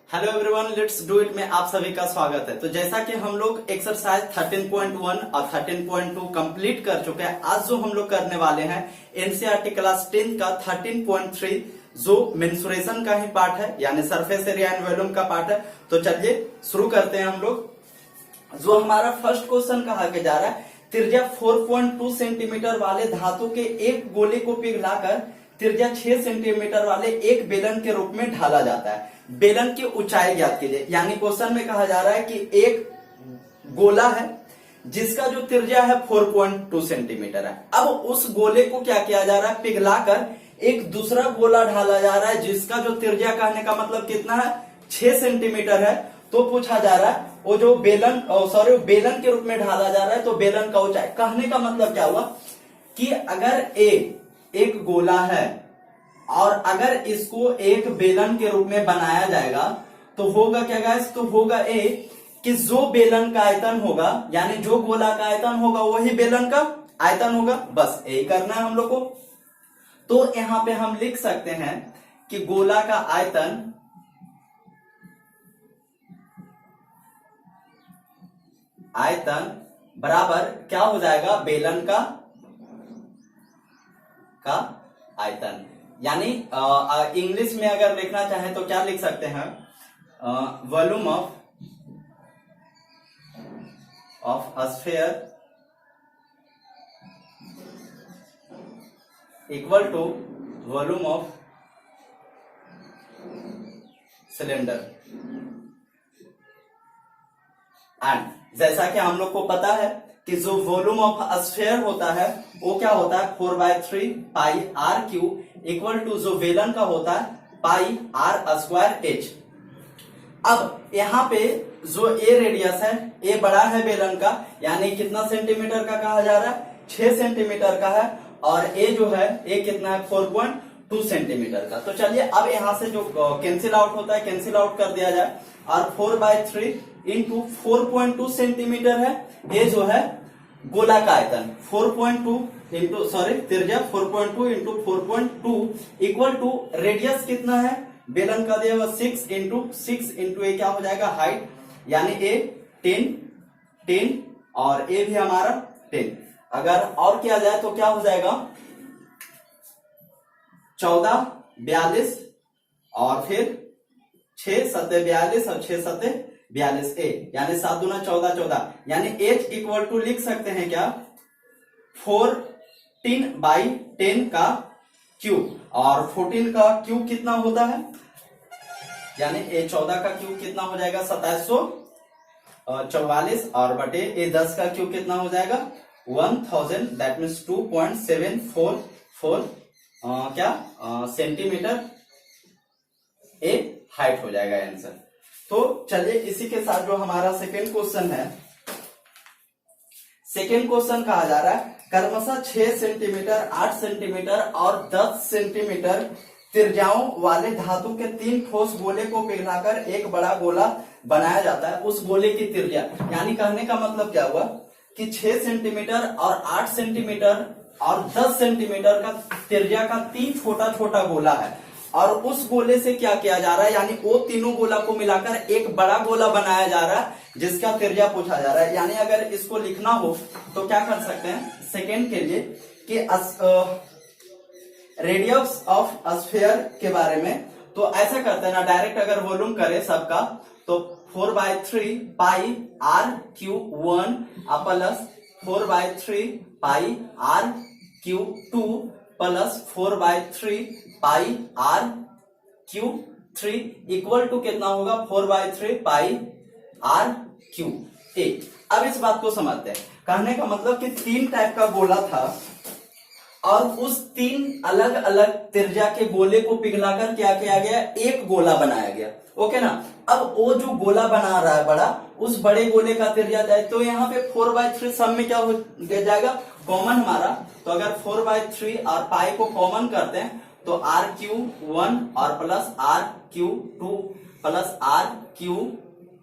Hello everyone, let's do it में आप सभी का स्वागत है। तो जैसा कि हम लोग एक्सरसाइज 13.1 और 13.2 कंप्लीट कर चुके हैं, आज जो हम लोग करने वाले हैं एनसीईआरटी क्लास 10 का 13.3 जो मेंसुरेशन का ही पार्ट है, यानी सरफेस एरिया एंड वॉल्यूम का पार्ट है। तो चलिए शुरू करते हैं हम लोग। जो हमारा फर्स्ट क्वेश्चन कहा के जा रहा है, त्रिज्या 4.2 सेंटीमीटर वाले धातु के एक गोले को पिघलाकर त्रिज्या 6 सेंटीमीटर वाले एक बेलन के रूप में ढाला जाता है। बेलन की ऊंचाई ज्ञात कीजिए। यानी क्वेश्चन में कहा जा रहा है कि एक गोला है जिसका जो त्रिज्या है 4.2 सेंटीमीटर है। अब उस गोले को क्या किया जा रहा है, पिघलाकर एक दूसरा गोला ढाला जा रहा है जिसका जो त्रिज्या कहने का मतलब कितना है, 6 सेंटीमीटर है। तो पूछा जा रहा है वो जो बेलन बेलन के रूप में ढाला जा रहा है, तो बेलन का ऊंचाई कहने का मतलब क्या हुआ कि अगर एक गोला है और अगर इसको एक बेलन के रूप में बनाया जाएगा तो होगा क्या गाइस, तो होगा कि जो बेलन का आयतन होगा, यानी जो गोला का आयतन होगा वही बेलन का आयतन होगा। बस यही करना है हम लोग को। तो यहां पे हम लिख सकते हैं कि गोला का आयतन बराबर क्या हो जाएगा, बेलन का आयतन। यानी इंग्लिश में अगर लिखना चाहे तो क्या लिख सकते हैं, volume of a sphere equal to volume of cylinder. And जैसा कि हम लोग को पता है कि जो वॉल्यूम ऑफ स्फीयर होता है वो क्या होता है, 4/3 pi r Q equal to जो बेलन का होता है पाई आर स्क्वायर एच। अब यहाँ पे जो ए रेडियस है, ए बड़ा है बेलन का, यानी कितना सेंटीमीटर का कहा जा रहा है, 6 सेंटीमीटर का है। और ए जो है, ए कितना है, 4.2 सेंटीमीटर का। तो चलिए अब यहाँ से जो कैंसिल आउट होता है कैंसिल आउट कर दिया जाए। और 4/3 इंटू 4.2 सेंटीमीटर है, ये जो है गोला का आयतन 4.2 इंटू त्रिज्या 4.2 इंटू 4.2 इक्वल टू रेडियस कितना है, बेलन का दिया हुआ 6 इंटू ए क्या हो जाएगा, हाइट, यानी ए 10 और ए भी हमारा 10। अगर और किया जाए तो क्या हो जाएगा, 14 42 और फिर 6 7 42 और 6 7 42 ए, यानी 7 दूना 14 14, यानी एच इक्वल टू लिख सकते हैं क्या, 14/10 का क्यूब। और 14 का क्यूब कितना होता है, यानी ए 14 का क्यूब कितना हो जाएगा, 2744 और बटे ए 10 का क्यूब कितना हो जाएगा, 1000, that means 2.744 centimetre A height हो जाएगा आंसर। तो चलिए इसी के साथ जो हमारा सेकेंड क्वेश्चन है, सेकेंड क्वेश्चन कहा जा रहा है क्रमशः 6 सेंटीमीटर 8 सेंटीमीटर और 10 सेंटीमीटर त्रिज्याओं वाले धातु के 3 ठोस गोले को पिघलाकर एक बड़ा गोला बनाया जाता है। उस गोले की त्रिज्या, यानी कहने का मतलब क्या हुआ कि 6 सेंटीमीटर और 8 सेंटीमीटर और 10 सेंटीमीटर का त्रिज्या का 3 छोटा छोटा गोला है। और उस गोले से क्या किया जा रहा है, यानी वो तीनों गोला को मिलाकर एक बड़ा गोला बनाया जा रहा है जिसका त्रिज्या पूछा जा रहा है। यानी अगर इसको लिखना हो तो क्या कर सकते हैं सेकेंड के लिए कि रेडियस ऑफ स्फीयर के बारे में, तो ऐसा करते हैं ना, डायरेक्ट अगर वॉल्यूम करें सबका तो 4/3 pi r cube 1 plus 4/3 pi r cube 2 plus 4/3 pi r cube 3 equal to कितना होगा, 4/3 पाई आर क्यू 8। अब इस बात को समझते हैं। कहने का मतलब कि 3 टाइप का गोला था और उस 3 अलग अलग त्रिज्या के गोले को पिघलाकर क्या किया गया, एक गोला बनाया गया। ओके ना। अब वो जो गोला बना रहा है बड़ा, उस बड़े गोले का त्रिज्या जाए तो यहाँ पे 4/3 सब में क्या हो जाएगा, कॉमन हमारा। तो अगर 4/3 और पाई को कॉमन करते हैं तो आर क्यू 1 और plus r cube 2 plus r cube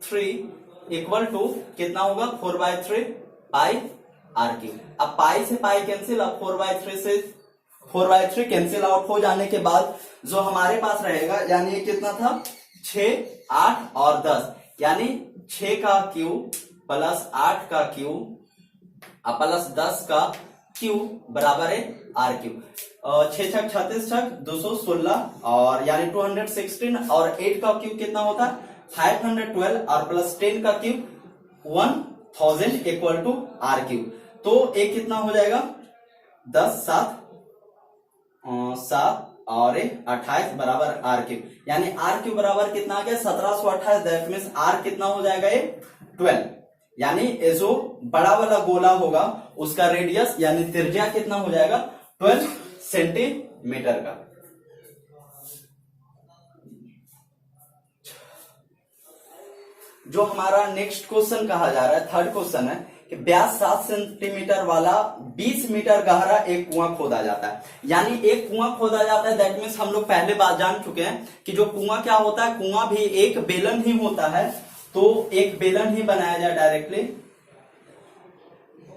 3 equal to कितना होगा, 4/3 पाई आर क्यू। अब पाई से पाई कैंसिल, अब 4/3 से 4/3 कैंसिल आउट हो जाने के बाद जो हमारे पास रहेगा, यानी ये कितना था 6, 8 और 10, यानी 6 का क्यूब प्लस 8 का क्यूब प्लस 10 का क्यूब बराबर है आर क्यूब। 6 छक 36 छक 216 और यानी 216 और 8 का क्यूब कितना होता है 512 और प्लस 10 का cube 1000 equal to r cube. तो एक कितना हो जाएगा 10 7 7 और 28 बराबर आर क्यूब, यानी आर क्यूब बराबर कितना आ गया 1728। दैट मीन्स आर कितना हो जाएगा ये 12, यानी ये जो बड़ा वाला गोला होगा उसका रेडियस यानी त्रिज्या कितना हो जाएगा 12 सेंटीमीटर का। जो हमारा नेक्स्ट क्वेश्चन कहा जा रहा है, थर्ड क्वेश्चन है कि व्यास 7 सेंटीमीटर वाला 20 मीटर गहरा एक कुआं खोदा जाता है, यानी एक कुआं खोदा जाता है। दैट मीन्स हम लोग पहले बात जान चुके हैं कि जो कुआं क्या होता है, कुआं भी एक बेलन ही होता है, तो एक बेलन ही बनाया जाए डायरेक्टली।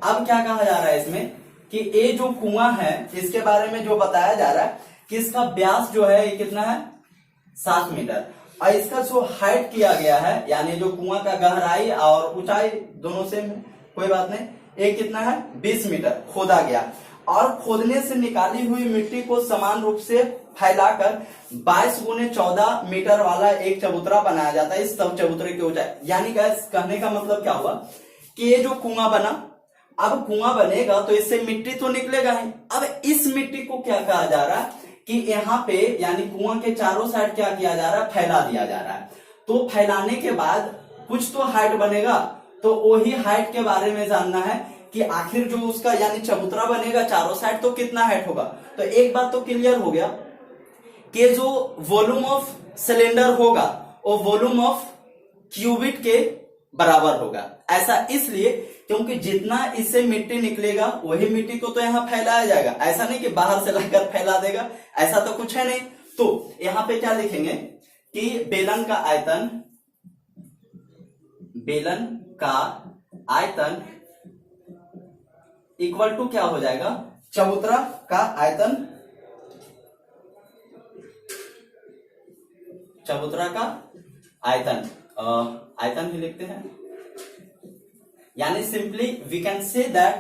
अब क्या कहा जा रहा है इसमें कि ये जो कुआं है इसके बारे में जो बताया जा रहा है कि इसका व्यास जो है ये कितना है 7 मीटर और इसका जो हाइट किया गया है यानी जो कुआं का गहराई और ऊंचाई दोनों से कोई बात नहीं, एक कितना है 20 मीटर खोदा गया और खोदने से निकाली हुई मिट्टी को समान रूप से फैलाकर 22 गुने 14 मीटर वाला एक चबूतरा बनाया जाता है। इस सब चबूतरे की ऊंचाई यानी कहने का मतलब क्या हुआ कि ये जो कुआं बना, अब कुआं बनेगा तो इससे मिट्टी तो निकलेगा ही। अब इस मिट्टी को क्या कहा जा रहा है कि यहाँ पे यानी कुआं के चारों साइड क्या किया जा रहा है, फैला दिया जा रहा है। तो फैलाने के बाद कुछ तो हाइट बनेगा, तो वही हाइट के बारे में जानना है कि आखिर जो उसका यानी चबूतरा बनेगा चारों साइड तो कितना हाइट होगा। तो एक बात तो क्लियर हो गया कि जो वॉल्यूम ऑफ सिलेंडर होगा वो वॉल्यूम ऑफ क्यूबिट के बराबर होगा। ऐसा इसलिए क्योंकि जितना इससे मिट्टी निकलेगा वही मिट्टी को तो यहाँ फैलाया जाएगा, ऐसा नहीं कि बाहर से लाकर फैला देगा, ऐसा तो कुछ है नहीं। तो यहाँ पे क्या लिखेंगे कि बेलन का आयतन इक्वल टू क्या हो जाएगा चबूतरा का आयतन, चबूतरा का आयतन आयतन ही लिखते हैं, यानी simply we can say that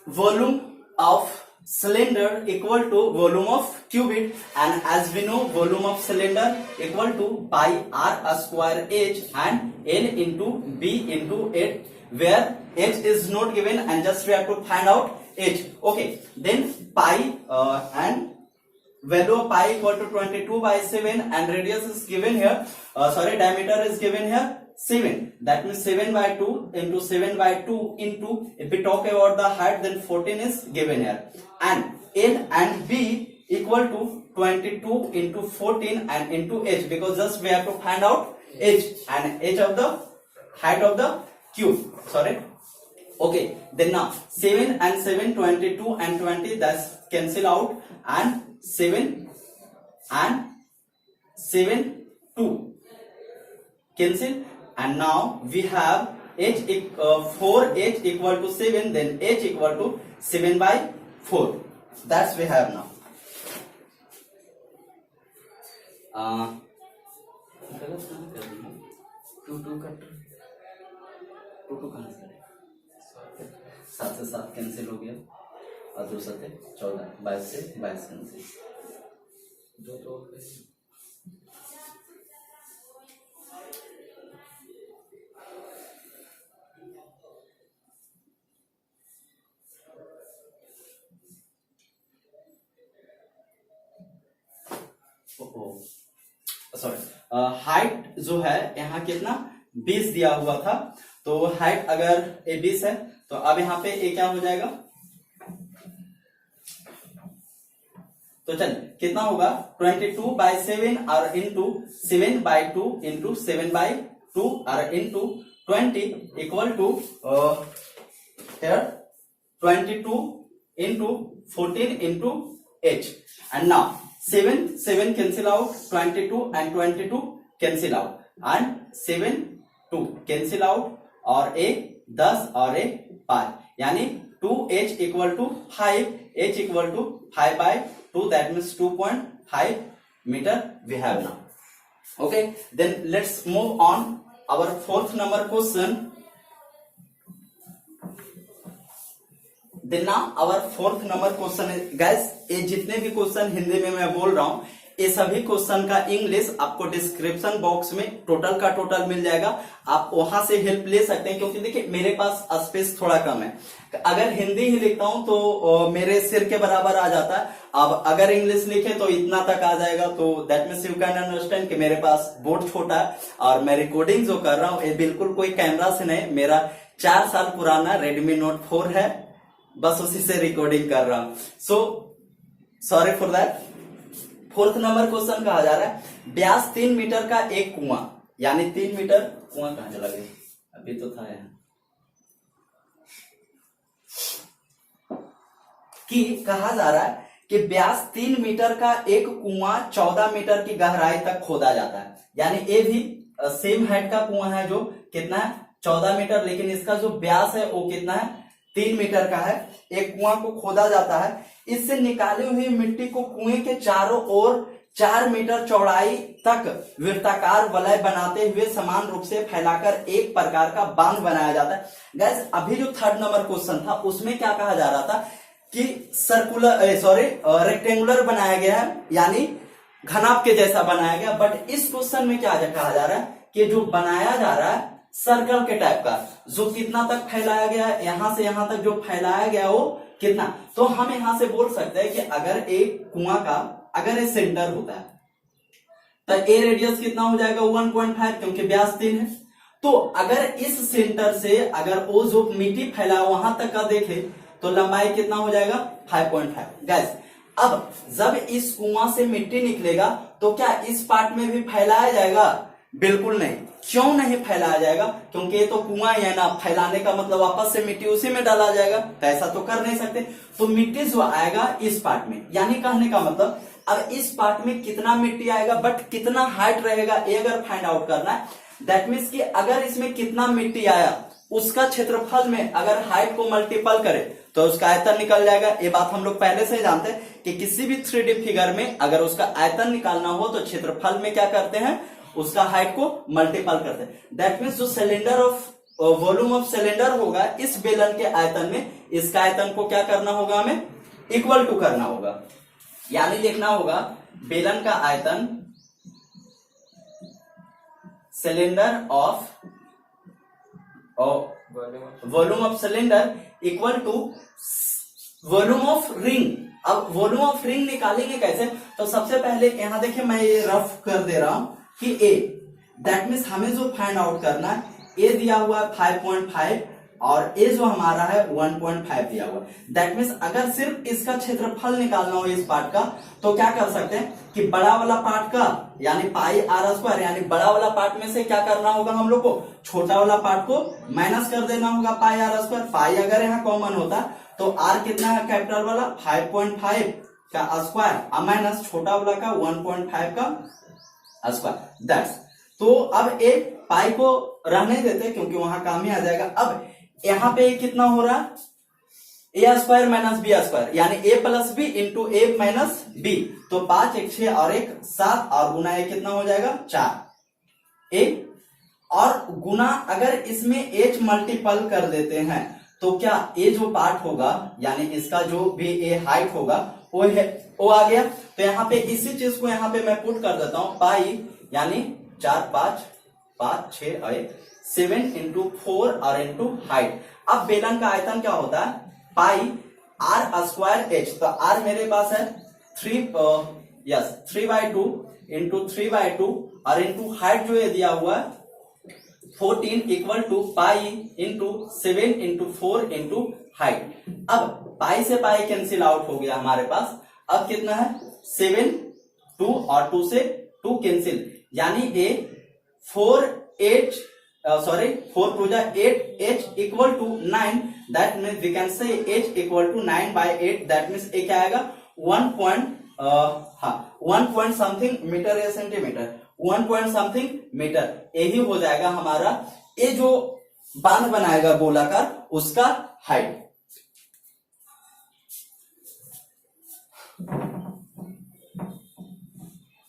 volume of cylinder equal to volume of cubit, and as we know volume of cylinder equal to pi r square h and L into B into h, where h is not given and just we have to find out h. Okay, then pi and value of pi equal to 22 by 7 and radius is given here, diameter is given here 7, that means 7 by 2 into 7 by 2 into, if we talk about the height then 14 is given here, and L and B equal to 22 into 14 and into h, because just we have to find out h and h of the height of the cube, okay. Then now 7 and 7 22 and 20 that's cancel out, and 7 and 7 2 cancel, and now we have h 4h equal to 7, then h equal to 7 by 4, that's we have now. सात से सात cancel हो गया और दो सते 14, 22 से 22 cancel, height जो है यहाँ कितना 20 दिया हुआ था, तो हाइट अगर ए 20 है तो अब यहाँ पे ए क्या हो जाएगा, तो चल कितना होगा 22 by 7 और इंटू 7 by 2 इंटू 7 by 2 और into 20 equal to here 22 into 14 into h, and now 7 cancel out, 22 and 22 cancel out, and 7 2 cancel out और a 10 और a 5, यानी 2h equal to 5, h equal to 5 by 2, that means 2.5 meter we have now. Okay, then let's move on our fourth number question. Then now our fourth number question is, guys, ये जितने भी question Hindi में मैं बोल रहा हूं, ये सभी क्वेश्चन का इंग्लिश आपको डिस्क्रिप्शन बॉक्स में टोटल का टोटल मिल जाएगा, आप वहां से हेल्प ले सकते हैं, क्योंकि देखिए मेरे पास स्पेस थोड़ा कम है। अगर हिंदी ही लिखता हूं तो मेरे सिर के बराबर आ जाता है, अब अगर इंग्लिश लिखे तो इतना तक आ जाएगा। तो that means you can understand कि मेरे पास बोर्ड छोटा है, और मैं रिकॉर्डिंग जो कर रहा हूं ये बिल्कुल कोई कैमरा से नहीं, मेरा 4 साल पुराना Redmi Note 4 है, बस उसी से रिकॉर्डिंग कर रहा हूं। So sorry for that. Fourth number question कहा जा रहा है, व्यास 3 मीटर का एक कुआं, यानी 3 मीटर कुआं कहां चला गया, अभी तो था यहाँ, कि कहा जा रहा है कि व्यास 3 मीटर का एक कुआं 14 मीटर की गहराई तक खोदा जाता है। यानी ये भी सेम हाइट का कुआं है, जो कितना है 14 मीटर, लेकिन इसका जो व्यास है वो कितना है 3 मीटर का है। एक कुआं को खोदा जाता है, इससे निकाली हुई मिट्टी को कुएं के चारों ओर 4 मीटर चौड़ाई तक वृत्ताकार वलय बनाते हुए समान रूप से फैलाकर एक प्रकार का बांध बनाया जाता है। गैस अभी जो थर्ड नंबर क्वेश्चन था उसमें क्या कहा जा रहा था कि रेक्टेंगुलर बनाया गया है, यानी घनाभ के जैसा बनाया गया, बट इस क्वेश्चन में क्या कहा जा रहा है कि जो बनाया जा रहा है सर्कल के टाइप का, जो कितना तक फैलाया गया है, यहां से यहां तक जो फैलाया गया वो कितना। तो हम यहां से बोल सकते हैं कि अगर एक कुआं का अगर ये सेंटर होता है तो ए रेडियस कितना हो जाएगा 1.5, क्योंकि व्यास 3 है। तो अगर इस सेंटर से अगर वो जो मिट्टी फैला वहां तक का देखे तो लंबाई कितना हो जाएगा 5.5। गैस अब जब इस कुआं से मिट्टी निकलेगा तो क्या इस पार्ट में भी फैलाया जाएगा? बिल्कुल नहीं। क्यों नहीं फैलाया जाएगा? क्योंकि ये तो कुआं है ना, फैलाने का मतलब वापस से मिट्टी उसी में डाला जाएगा, तो ऐसा तो कर नहीं सकते। तो मिट्टी जो आएगा इस पार्ट में, यानी कहने का मतलब अब इस पार्ट में कितना मिट्टी आएगा, बट कितना हाइट रहेगा ये अगर फाइंड आउट करना है, दैट मीन्स कि अगर इसमें कितना मिट्टी आया उसका क्षेत्रफल में अगर हाइट को मल्टीपल करे तो उसका आयतन निकल जाएगा। ये बात हम लोग पहले से जानते हैं कि किसी भी 3D फिगर में अगर उसका आयतन निकालना हो तो क्षेत्रफल में क्या करते हैं, उसका हाइट को मल्टीपल करते हैं। दैट मीन्स जो cylinder of volume of cylinder होगा इस बेलन के आयतन में, इसका आयतन को क्या करना होगा, हमें इक्वल टू करना होगा। यानी लिखना होगा बेलन का आयतन cylinder of volume of cylinder equal to volume of ring. अब वॉल्यूम ऑफ रिंग निकालेंगे कैसे? तो सबसे पहले यहां देखिए मैं ये रफ कर दे रहा हूं कि ए, दैट मीन्स हमें जो फाइंड आउट करना है, ए दिया हुआ है 5.5 और ए जो हमारा है 1.5 दिया हुआ है। दैट मीन्स अगर सिर्फ इसका क्षेत्रफल निकालना हो इस पार्ट का तो क्या कर सकते हैं कि बड़ा वाला पार्ट का यानी पाई आर स्क्वायर, यानी बड़ा वाला पार्ट में से क्या करना होगा हम लोग को, छोटा वाला पार्ट को माइनस कर देना होगा पाई आर स्क्वायर। पाई अगर यहाँ कॉमन होता तो आर कितना है कैपिटल वाला 5.5 का स्क्वायर माइनस छोटा वाला का 1.5 का स्क्वायर। दैट्स तो अब ए पाई को रहने देते क्योंकि वहां काम ही आ जाएगा। अब यहाँ पे कितना हो रहा है, ए स्क्वायर माइनस बी स्क्वायर, यानी ए प्लस बी इंटू ए माइनस बी। तो 5 1 6 और 1 7 और गुना ए कितना हो जाएगा 4 ए, और गुना अगर इसमें एच मल्टीपल कर देते हैं तो क्या ए जो पार्ट होगा यानी इसका जो भी ए हाइट होगा वो है वो आ गया। तो यहाँ पे इसी चीज को यहाँ पे मैं पुट कर देता हूं, पाई यानी 4 5 5 6 और 7 इंटू 4 और इंटू हाइट। अब बेलन का आयतन क्या होता है पाई आर स्क्वायर एच, तो आर मेरे पास है 3/2 इंटू 3/2 और इंटू हाइट जो है दिया हुआ है 14 equal to pi into 7 into 4 into height. अब पाई से पाई कैंसिल आउट हो गया हमारे पास, अब कितना है 7 2 और 2 से 2 कैंसिल, यानी ए 4 2 जा 8 h equal to 9, that means we can say h equal to 9/8, that means a क्या आएगा 1 पॉइंट समथिंग मीटर या सेंटीमीटर, 1 पॉइंट समथिंग मीटर। यही हो जाएगा हमारा ये जो बांध बनाएगा गोलाकार उसका हाइट।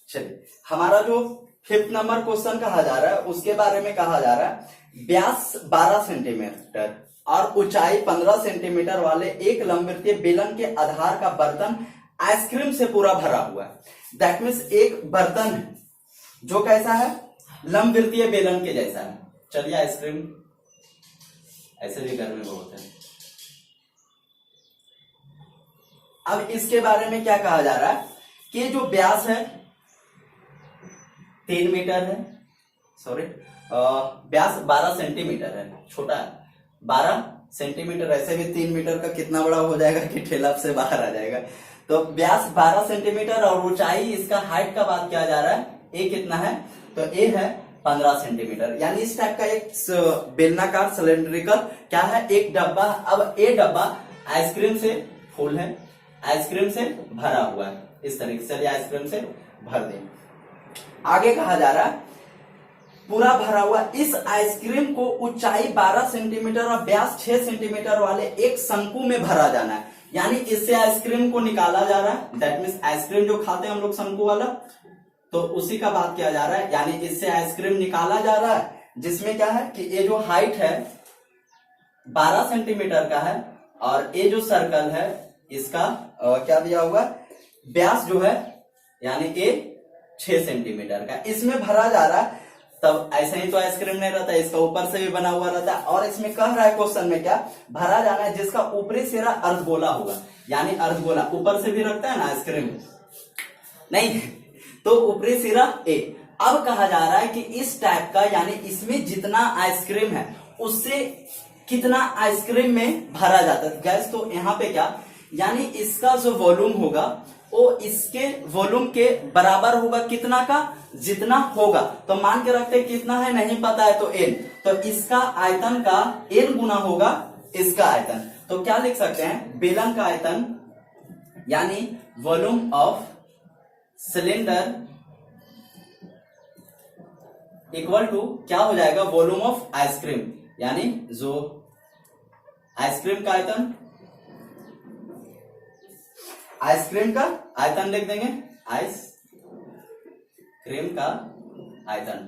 चलिए हमारा जो 5th नंबर क्वेश्चन कहा जा रहा है, उसके बारे में कहा जा रहा है व्यास 12 सेंटीमीटर और ऊंचाई 15 सेंटीमीटर वाले एक लंबवृत्तीय बेलन के आधार का बर्तन आइसक्रीम से पूरा भरा हुआ है। दैट मीन्स एक बर्तन है जो कैसा है, लंबवृत्तीय बेलन के जैसा है। चलिए आइसक्रीम ऐसे भी घर में बहुत है। अब इसके बारे में क्या कहा जा रहा है कि जो व्यास है 3 मीटर है, सॉरी व्यास 12 सेंटीमीटर है, छोटा है 12 सेंटीमीटर, ऐसे भी 3 मीटर का कितना बड़ा हो जाएगा कि ठेला से बाहर आ जाएगा। तो व्यास 12 सेंटीमीटर और ऊंचाई इसका हाइट का बात किया जा रहा है, ए कितना है, तो ए है 15 सेंटीमीटर। यानी इस टाइप का एक बेलनाकार सिलेंड्रिकल क्या है, एक डब्बा। अब ए डब्बा आइसक्रीम से फुल है, आइसक्रीम से भरा हुआ है, इस तरीके से आइसक्रीम से भर दें। आगे कहा जा रहा है पूरा भरा हुआ इस आइसक्रीम को ऊंचाई 12 सेंटीमीटर और व्यास 6 सेंटीमीटर वाले एक शंकु में भरा जाना है। यानी इससे आइसक्रीम को निकाला जा रहा है। दैट मीन्स आइसक्रीम जो खाते हैं हम लोग शंकु वाला, तो उसी का बात किया जा रहा है। यानी इससे आइसक्रीम निकाला जा रहा है, जिसमें क्या है कि ये जो हाइट है 12 सेंटीमीटर का है और ये जो सर्कल है इसका क्या दिया हुआ, व्यास जो है यानी ये 6 सेंटीमीटर का, इसमें भरा जा रहा है। तब ऐसे ही तो आइसक्रीम नहीं रहता, इसका ऊपर से भी बना हुआ रहता है। और इसमें कह रहा है क्वेश्चन में क्या, भरा जाना है जिसका ऊपरी सिरा अर्धगोला होगा। यानी अर्धगोला ऊपर से भी रखता है ना आइसक्रीम, नहीं तो ऊपरी सिरा ए। अब कहा जा रहा है कि इस टाइप का, यानी इसमें जितना आइसक्रीम है उससे कितना आइसक्रीम में भरा जाता है गैस। तो यहाँ पे क्या, यानी इसका जो वॉल्यूम होगा वो इसके वॉल्यूम के बराबर होगा, कितना का, जितना होगा। तो मान के रखते हैं कितना है नहीं पता है तो n, तो इसका आयतन का n गुना होगा इसका आयतन। तो क्या लिख सकते हैं, बेलन का आयतन यानी volume of cylinder equal to क्या हो जाएगा, वॉल्यूम ऑफ आइसक्रीम। यानी जो आइसक्रीम का आयतन, आइसक्रीम का आयतन लिख देंगे, आइसक्रीम का आयतन।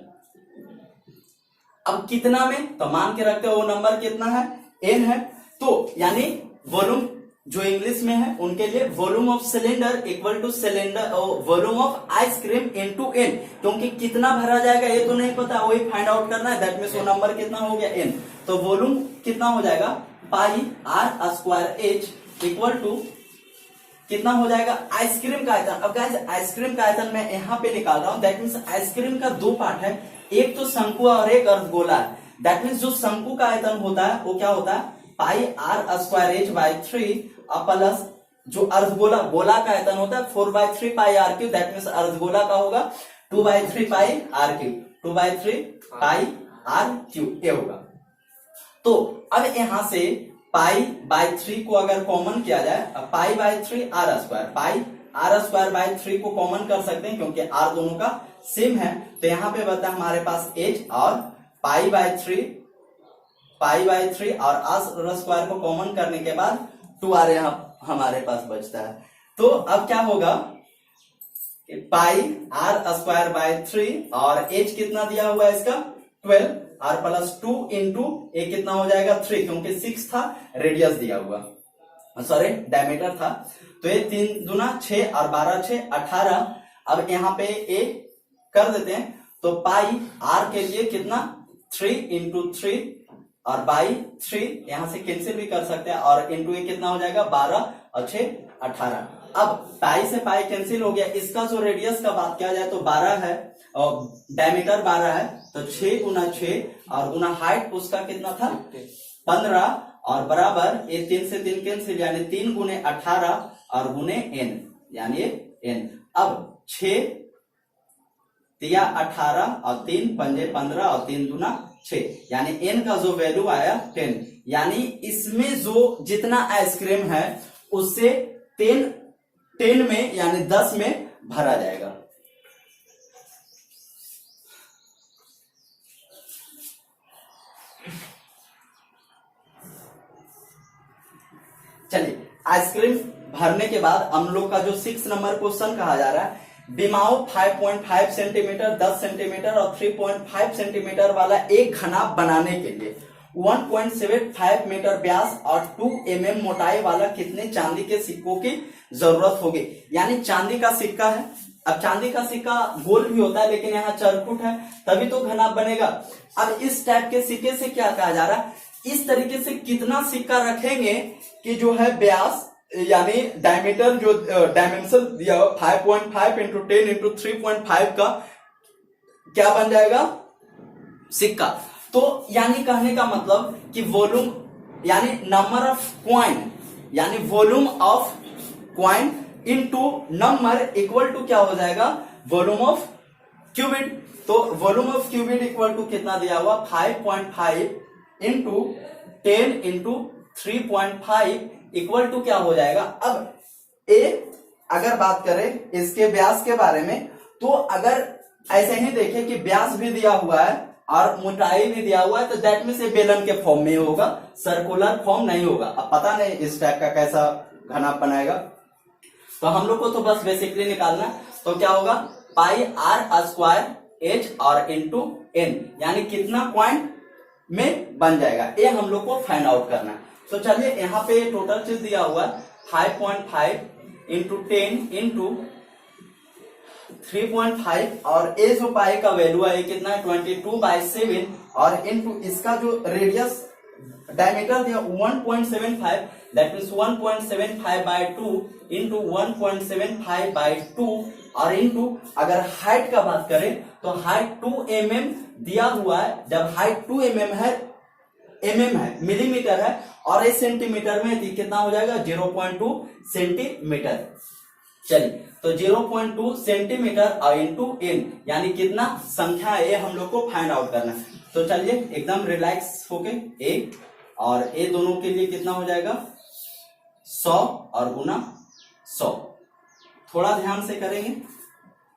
अब कितना में, तो मान के रखते हो वो नंबर कितना है, n है। तो यानी वॉल्यूम जो इंग्लिश में है उनके लिए volume of cylinder equal two cylinder volume of ice cream into n, क्योंकि कितना भरा जाएगा ये तो नहीं पता, वही फाइंड आउट करना है। दैट मीन्स वो नंबर कितना हो गया n, तो वॉल्यूम कितना हो जाएगा pi r square h equal to कितना हो जाएगा आइसक्रीम का आयतन। अब गाइस आइसक्रीम का आयतन मैं यहाँ पे निकाल रहा हूं। दैट मीन्स आइसक्रीम का 2 पार्ट है, एक तो शंकु और एक अर्धगोला है। दैट मीन्स जो शंकु का आयतन होता है वो क्या होता है, पाई r square h by 3 plus जो अर्धगोला गोला का आयतन होता है 4/3 पाई r क्यूब। दैट मीन्स अर्धगोला का होगा 2/3 पाई r क्यूब, 2/3 पाई r क्यूब ये होगा। तो अब यहां से पाई बाई 3 को अगर कॉमन किया जाए, pi by 3 r square, pi r square by 3 को कॉमन कर सकते हैं क्योंकि r दोनों का सेम है। तो यहाँ पे बता हमारे पास h और पाई बाई 3 और r स्क्वायर को कॉमन करने के बाद 2r यहाँ हमारे पास बचता है। तो अब क्या होगा, पाई r स्क्वायर बाई 3 और h कितना दिया हुआ है इसका 12 r प्लस 2 इंटू ए कितना हो जाएगा 3, क्योंकि 6 था रेडियस दिया हुआ, सॉरी डायमीटर था। तो ये 3 दूना 6 और 12 6 18। अब यहाँ पे ए कर देते हैं, तो पाई r के लिए कितना 3 इंटू 3 और बाई 3 यहां से कैंसिल भी कर सकते हैं, और इंटू ए कितना हो जाएगा 12 और 6 18। अब पाई से पाई कैंसिल हो गया। इसका जो रेडियस का बात किया जाए तो 12 है और डायमीटर 12 है, तो 6 गुना 6 और गुना हाइट उसका कितना था 15 और बराबर ये 3 से 3 कैंसिल, यानी 3 गुने 18 और गुने n यानी n। अब 6 तिया 18 और 3 पंजे 15 और 3 दूना 6, यानी n का जो वैल्यू आया 10। यानी इसमें जो जितना आइसक्रीम है उससे 10 में यानी 10 में भरा जाएगा। चलिए आइसक्रीम भरने के बाद हम लोग का जो 6 नंबर क्वेश्चन कहा जा रहा है, बिमाओ 5.5 सेंटीमीटर, 10 सेंटीमीटर और 3.5 सेंटीमीटर वाला एक घना बनाने के लिए 1.75 मीटर व्यास और 2 mm मोटाई वाला कितने चांदी के सिक्कों की जरूरत होगी। यानी चांदी का सिक्का है, अब चांदी का सिक्का गोल भी होता है लेकिन यहाँ चरखुट है तभी तो घना बनेगा। अब इस टाइप के सिक्के से क्या कहा जा रहा है, इस तरीके से कितना सिक्का रखेंगे कि जो है व्यास यानी डायमीटर जो डायमेंशन दिया 5.5 इंटू 10 इंटू 3.5 का क्या बन जाएगा सिक्का। तो यानी कहने का मतलब कि वॉल्यूम यानी नंबर ऑफ क्वाइन यानी volume of coin into number equal to क्या हो जाएगा वॉल्यूम ऑफ क्यूबिट। तो volume of cuboid equal to कितना दिया हुआ 5.5 इंटू 10 इंटू 3.5 इक्वल टू क्या हो जाएगा। अब ए अगर बात करें इसके व्यास के बारे में तो अगर ऐसे ही देखें कि व्यास भी दिया हुआ है और मोटाई भी दिया हुआ है तो दैट मींस बेलन के फॉर्म में होगा, सर्कुलर फॉर्म नहीं होगा। अब पता नहीं इस टाइप का कैसा घना बनाएगा तो हम लोग को तो बस बेसिकली निकालना है। तो क्या होगा पाई आर स्क्वायर एच और इंटू एन यानी कितना क्वाइन में बन जाएगा ये हम लोग को फाइंड आउट करना है। तो चलिए यहाँ पे टोटल चीज दिया हुआ 5.5 इंटू 10 इंटू 3.5 और ए जो पाई का वैल्यू है कितना है 22/7 और इंटू इसका जो रेडियस डायमीटर दिया 1.75 दैट मीन्स 1.75/2 इंटू 1.75/2 और इंटू अगर हाइट का बात करें तो हाइट 2 mm दिया हुआ है। जब हाइट 2 mm है मिलीमीटर है और इस सेंटीमीटर में कितना हो जाएगा 0.2 सेंटीमीटर। चलिए तो 0.2 सेंटीमीटर और इंटू एन यानी कितना संख्या है ये हम लोग को फाइंड आउट करना है। तो चलिए एकदम रिलैक्स होके ए और ए दोनों के लिए कितना हो जाएगा 100 और गुना 100 थोड़ा ध्यान से करेंगे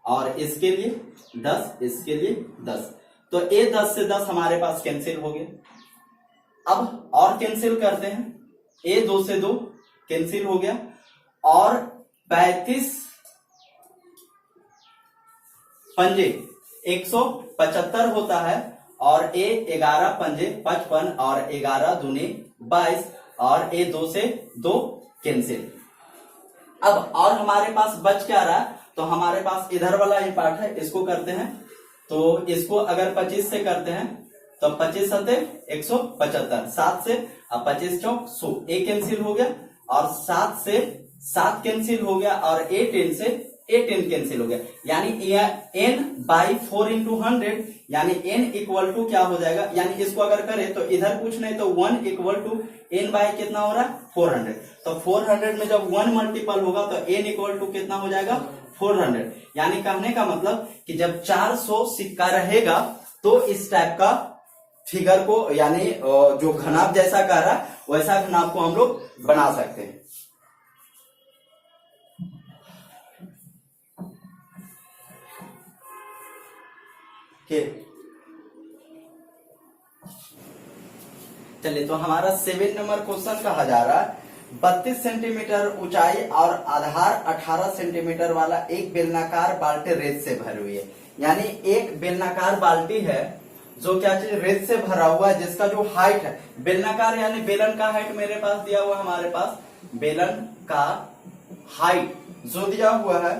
और इसके लिए 10 इसके लिए 10 तो ए 10 से 10 हमारे पास कैंसिल हो गया। अब और कैंसिल करते हैं ए 2 से 2 कैंसिल हो गया और 35 पंजे 175 होता है और ए 11 पंजे 55 और 11 दूनी 22 और ए 2 से 2 कैंसिल। अब और हमारे पास बच क्या रहा तो हमारे पास इधर वाला ये पार्ट है इसको करते हैं। तो इसको अगर 25 से करते हैं तो 25 सते 175 7 से अब 25 चौक 100 ए कैंसिल हो गया और 7 से 7 कैंसिल हो गया और ए 10 से ए 10 कैंसिल हो गया यानी n बाई 4 इंटू 100 यानी n इक्वल टू क्या हो जाएगा यानी इसको अगर करें तो इधर कुछ नहीं तो 1 इक्वल टू n बाई कितना हो रहा है 400। तो 400 में जब 1 मल्टीपल होगा तो n इक्वल टू कितना हो जाएगा 400। यानी कहने का मतलब कि जब 400 सिक्का रहेगा तो इस टाइप का फिगर को यानी जो घनाभ जैसा कह रहा है वैसा घनाभ को हम लोग बना सकते हैं। चलिए तो हमारा 7 नंबर क्वेश्चन कहा जा रहा है 32 सेंटीमीटर ऊंचाई और आधार 18 सेंटीमीटर वाला एक बेलनाकार बाल्टी रेत से भरी हुई है। यानी एक बेलनाकार बाल्टी है जो क्या चीज रेत से भरा हुआ है जिसका जो हाइट है बेलनाकार यानी बेलन का हाइट मेरे पास दिया हुआ हमारे पास बेलन का हाइट जो दिया हुआ है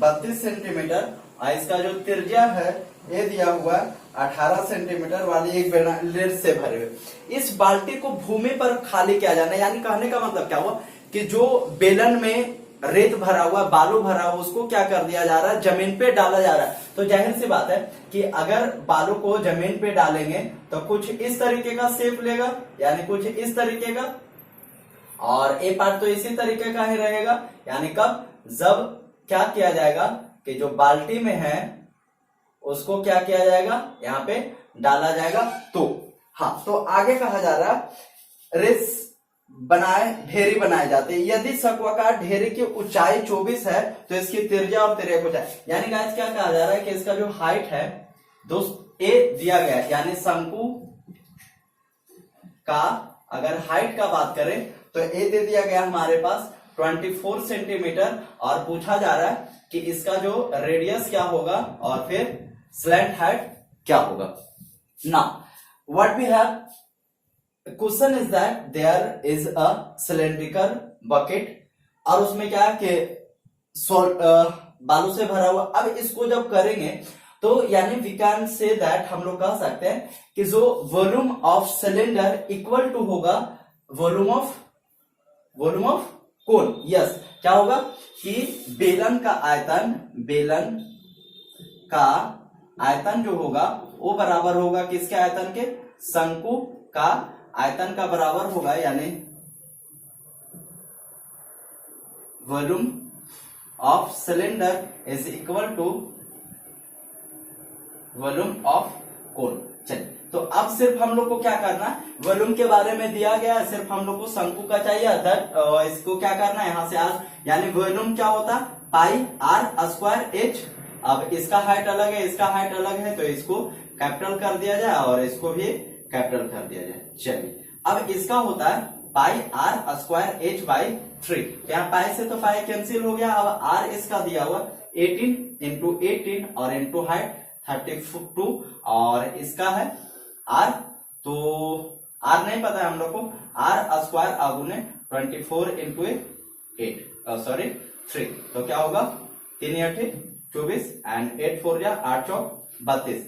32 सेंटीमीटर और इसका जो त्रिज्या है ये दिया हुआ है 18 सेंटीमीटर वाली एक रेत से भरे हुए। इस बाल्टी को भूमि पर खाली किया जाना यानी कहने का मतलब क्या हुआ कि जो बेलन में रेत भरा हुआ बालू भरा हुआ उसको क्या कर दिया जा रहा है जमीन पे डाला जा रहा है। तो जाहिर सी बात है कि अगर बालू को जमीन पे डालेंगे तो कुछ इस तरीके का शेप लेगा यानी कुछ इस तरीके का और ए पार्ट तो इसी तरीके का ही रहेगा। यानी कब जब क्या किया जाएगा कि जो बाल्टी में है उसको क्या किया जाएगा यहाँ पे डाला जाएगा। तो हाँ तो आगे कहा जा रहा रेस बनाए ढेरी बनाए जाते हैं। यदि शंक्वाकार ढेरी की ऊंचाई 24 है तो इसकी त्रिज्या और तिर्यक ऊंचाई यानी गाइस क्या कहा जा रहा है कि इसका जो हाइट है दोस्त ए दिया गया है यानी शंकु का अगर हाइट का बात करें तो ए दे दिया गया हमारे पास 24 सेंटीमीटर और पूछा जा रहा है कि इसका जो रेडियस क्या होगा और फिर स्लैंट हाइट क्या होगा। Now what we have, question is that there is a cylindrical bucket और उसमें क्या है कि बालू से भरा हुआ। अब इसको जब करेंगे तो यानी वी कैन से दैट हम लोग कह सकते हैं कि जो volume of cylinder equal to होगा वॉल्यूम ऑफ कोन। यस, क्या होगा कि बेलन का आयतन जो होगा वो बराबर होगा किसके आयतन के, शंकु का आयतन का बराबर होगा, यानी volume of cylinder is equal to volume of cone. चलिए, तो अब सिर्फ हम लोग को क्या करना है, वॉल्यूम के बारे में दिया गया है, सिर्फ हम लोग को शंकु का चाहिए। इसको क्या करना है, यहां से आज यानी वॉल्यूम क्या होता है, पाई आर स्क्वायर एच। अब इसका हाइट अलग है, इसका हाइट अलग है, तो इसको कैपिटल कर दिया जाए और इसको भी कैपिटल कर दिया जाए। चलिए, अब इसका होता है पाई आर स्क्वायर एच बाई 3। यहाँ पाई से तो पाई कैंसिल हो गया। अब आर इसका दिया हुआ 18 इंटू 18 और इंटू हाइट 32 और इसका है आर, तो आर नहीं पता है हम लोग को, आर स्क्वायर आगुने 24 इंटू 3, तो क्या होगा 3 8 24 एंड 8 4 या 8 चौक 32।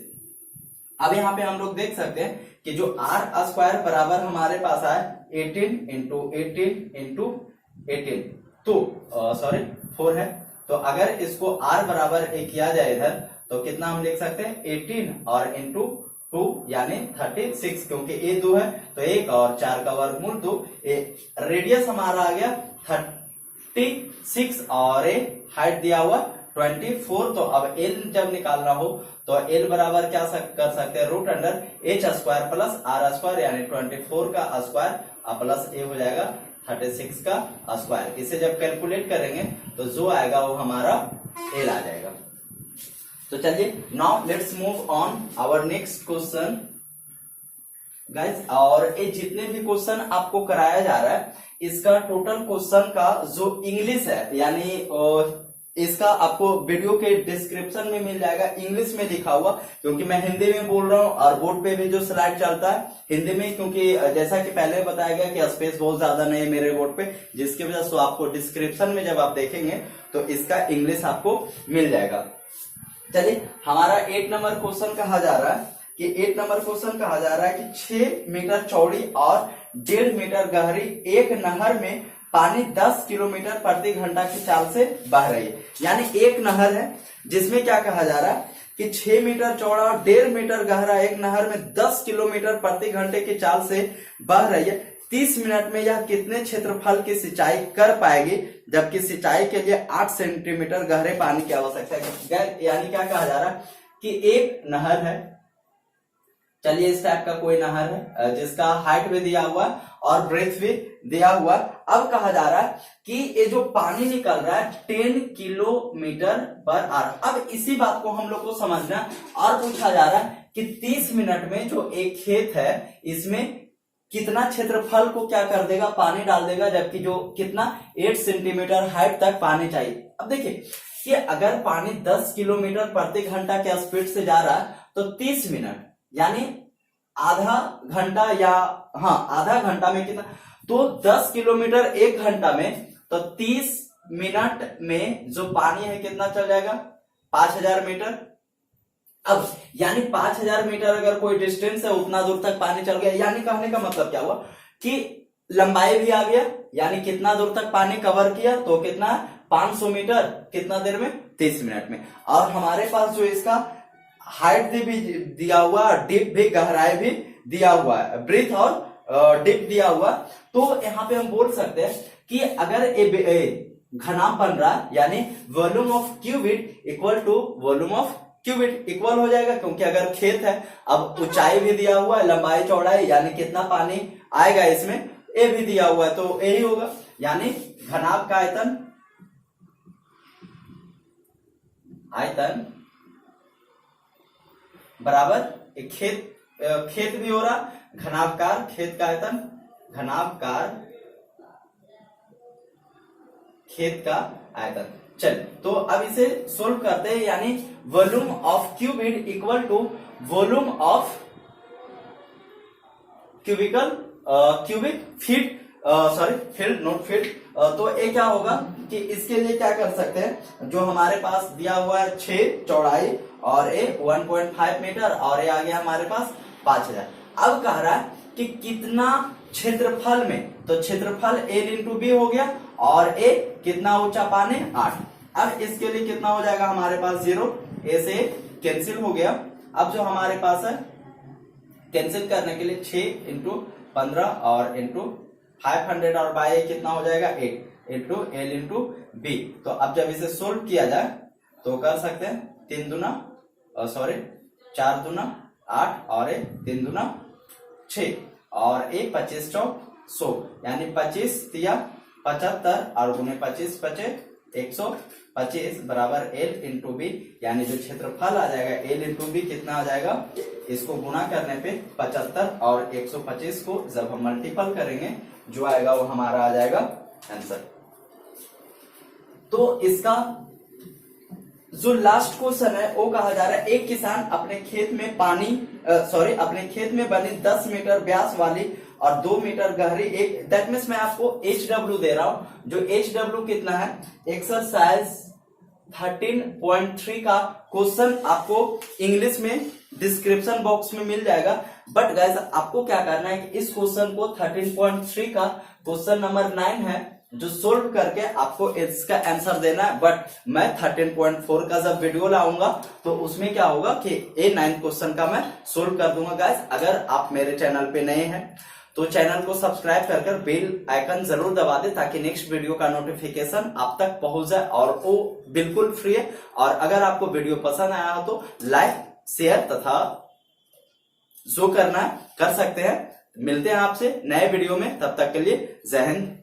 अब यहाँ पे हम लोग देख सकते हैं कि जो आर स्क्वायर बराबर हमारे पास आए 18 इंटू 18 इंटू 18, तो 4 है। तो अगर इसको आर बराबर किया जाए इधर तो कितना हम लिख सकते हैं 18 और इंटू 2 यानी 36, क्योंकि ए 2 है तो 1 और 4 का वर्गमूल 2। रेडियस हमारा आ गया 36 और ए हाइट दिया हुआ 24। तो अब एल जब निकालना हो तो एल बराबर क्या कर सकते हैं, root under h square plus r square, यानी 24 का स्क्वायर प्लस ए हो जाएगा 36 का स्क्वायर। इसे जब कैलकुलेट करेंगे तो जो आएगा वो हमारा एल आ जाएगा। तो चलिए, now let's move on our next question guys. और ये जितने भी क्वेश्चन आपको कराया जा रहा है इसका टोटल क्वेश्चन का जो इंग्लिश है, यानी इसका आपको वीडियो के डिस्क्रिप्शन में मिल जाएगा इंग्लिश में लिखा हुआ, क्योंकि मैं हिंदी में बोल रहा हूँ और बोर्ड पे भी जो स्लाइड चलता है हिंदी में, क्योंकि जैसा कि पहले बताया गया कि स्पेस बहुत ज्यादा नहीं है मेरे बोर्ड पे, जिसकी वजह से आपको डिस्क्रिप्शन में जब आप देखेंगे तो इसका इंग्लिश आपको मिल जाएगा। चलिए, हमारा 8 नंबर क्वेश्चन कहा जा रहा है कि 8 नंबर क्वेश्चन कहा जा रहा है कि 6 मीटर चौड़ी और 1.5 मीटर गहरी एक नहर में पानी 10 किलोमीटर प्रति घंटा की चाल से बह रही है। यानी एक नहर है जिसमें क्या कहा जा रहा है कि 6 मीटर चौड़ा और 1.5 मीटर गहरा एक नहर में 10 किलोमीटर प्रति घंटे की चाल से बह रही है। 30 मिनट में यह कितने क्षेत्रफल की सिंचाई कर पाएगी, जबकि सिंचाई के लिए 8 सेंटीमीटर गहरे पानी की आवश्यकता है। यानी क्या कहा जा रहा है कि एक नहर है, चलिए इस टाइप का कोई नहर है जिसका हाइट भी दिया हुआ और ब्रेथ भी दिया हुआ। अब कहा जा रहा है कि ये जो पानी निकल रहा है 10 किलोमीटर पर आवर। अब इसी बात को हम लोग को समझना और पूछा जा रहा है कि 30 मिनट में जो एक खेत है इसमें कितना क्षेत्रफल को क्या कर देगा, पानी डाल देगा, जबकि जो कितना 8 सेंटीमीटर हाइट तक पानी चाहिए। अब देखिए कि अगर पानी 10 किलोमीटर प्रति घंटा के स्पीड से जा रहा है तो 30 मिनट यानी आधा घंटा, या आधा घंटा में कितना, तो 10 किलोमीटर एक घंटा में, तो 30 मिनट में जो पानी है कितना चल जाएगा 5000 मीटर। अब यानी 5000 मीटर अगर कोई डिस्टेंस है उतना दूर तक पानी चल गया। यानी कहने का मतलब क्या हुआ कि लंबाई भी आ गया, यानी कितना दूर तक पानी कवर किया, तो कितना 500 मीटर कितना देर में 30 मिनट में। और हमारे पास जो इसका हाइट भी दिया हुआ, डिप भी, गहराई भी दिया हुआ है, ब्रीथ और डिप दिया हुआ। तो यहाँ पे हम बोल सकते हैं कि अगर घनाभ बन रहा है यानी volume of cuboid equal to volume of cuboid equal हो जाएगा, क्योंकि अगर खेत है, अब ऊंचाई भी दिया हुआ है, लंबाई चौड़ाई यानी कितना पानी आएगा इसमें ए भी दिया हुआ है, तो यही होगा। यानी घनाभ का आयतन बराबर खेत भी हो रहा, घनाभकार खेत का आयतन, घनाभकार खेत का आयतन। चल तो अब इसे सोल्व करते हैं, यानी volume of cuboid equal to volume of cubic feet, sorry field not feet. तो ये क्या होगा कि इसके लिए क्या कर सकते हैं, जो हमारे पास दिया हुआ है 6 चौड़ाई और ये 1.5 मीटर और ये आ गया हमारे पास 5000। अब कह रहा है कि कितना क्षेत्रफल में, तो क्षेत्रफल L इंटू बी हो गया और ए कितना ऊंचा पानी 8। अब इसके लिए कितना हो जाएगा हमारे पास 0, ए से कैंसिल हो गया। अब जो हमारे पास है कैंसिल करने के लिए 6 इंटू 15 और इंटू 500 और बाय कितना हो जाएगा 8 इंटू एल इंटू बी। तो अब जब इसे सोल्व किया जाए तो कर सकते हैं 3 दूना 4 दूना 8 और 3 दूना 6 और 25 चौक 100, यानी 25 तिया 75 और गुने 25 बचे 125 बराबर एल इंटू बी, यानी जो क्षेत्रफल आ जाएगा एल इंटू बी कितना आ जाएगा, इसको गुना करने पे 75 और 125 को जब हम मल्टीपल करेंगे जो आएगा वो हमारा आ जाएगा आंसर। तो इसका जो लास्ट क्वेश्चन है वो कहा जा रहा है, एक किसान अपने खेत में अपने खेत में बनी 10 मीटर व्यास वाली और 2 मीटर गहरी एक, दैट मीन्स मैं आपको HW दे रहा हूं, जो HW कितना है, एक्सरसाइज 13.3 का क्वेश्चन आपको इंग्लिश में डिस्क्रिप्शन बॉक्स में मिल जाएगा। बट गाइस आपको क्या करना है कि इस क्वेश्चन को 13.3 का क्वेश्चन नंबर 9 है जो सोल्व करके आपको इसका आंसर देना है। बट मैं 13.4 का जब वीडियो लाऊंगा तो उसमें क्या होगा कि ये 9 क्वेश्चन का मैं सोल्व कर दूंगा। गाइस अगर आप मेरे चैनल पे नए हैं तो चैनल को सब्सक्राइब कर बेल आइकन जरूर दबा दे ताकि नेक्स्ट वीडियो का नोटिफिकेशन आप तक पहुंच जाए और वो बिल्कुल फ्री है। और अगर आपको वीडियो पसंद आया हो तो लाइक शेयर तथा जो करना कर सकते हैं। मिलते हैं आपसे नए वीडियो में, तब तक के लिए जय हिंद।